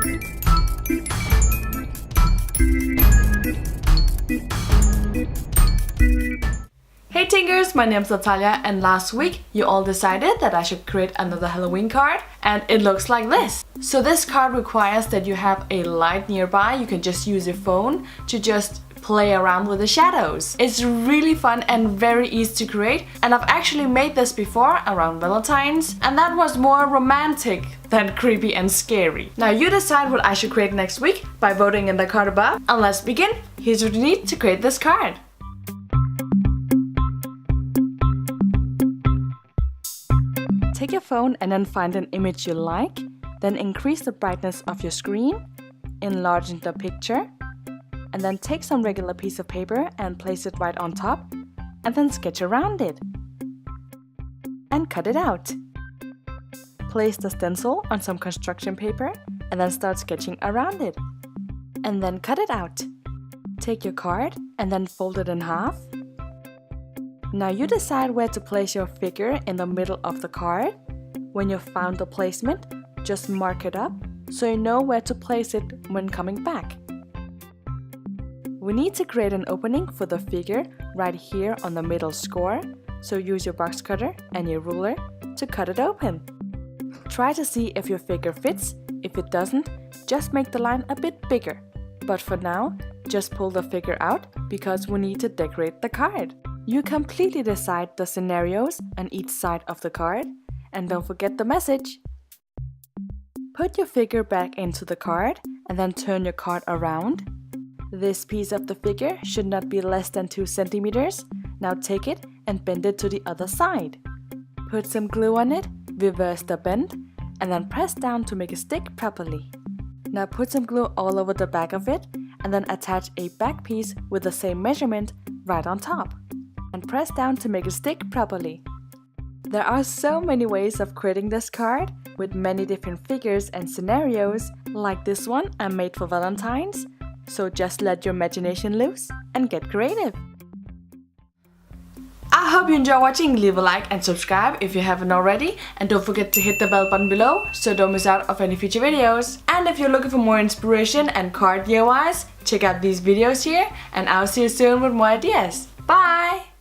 Hey Tinkers, my name's Natalia, and last week you all decided that I should create another Halloween card, and it looks like this. So this card requires that you have a light nearby. You can just use your phone to just play around with the shadows. It's really fun and very easy to create, and I've actually made this before around Valentine's, and that was more romantic than creepy and scary. Now you decide what I should create next week by voting in the card above, and let's begin. Here's what you need to create this card. Take your phone and then find an image you like, then increase the brightness of your screen, enlarge the picture, and then take some regular piece of paper and place it right on top, and then sketch around it. And cut it out. Place the stencil on some construction paper and then start sketching around it. And then cut it out. Take your card and then fold it in half. Now you decide where to place your figure in the middle of the card. When you've found the placement, just mark it up so you know where to place it when coming back. We need to create an opening for the figure right here on the middle score, so use your box cutter and your ruler to cut it open. Try to see if your figure fits. If it doesn't, just make the line a bit bigger. But for now, just pull the figure out because we need to decorate the card. You completely decide the scenarios on each side of the card, and don't forget the message. Put your figure back into the card and then turn your card around. This piece of the figure should not be less than 2 centimeters. Now take it and bend it to the other side. Put some glue on it, reverse the bend, and then press down to make it stick properly. Now put some glue all over the back of it and then attach a back piece with the same measurement right on top. And press down to make it stick properly. There are so many ways of creating this card with many different figures and scenarios, like this one I made for Valentine's, so just let your imagination loose and get creative. I hope you enjoy watching. Leave a like and subscribe if you haven't already, and don't forget to hit the bell button below so don't miss out of any future videos. And if you're looking for more inspiration and card DIYs, check out these videos here, and I'll see you soon with more ideas. Bye!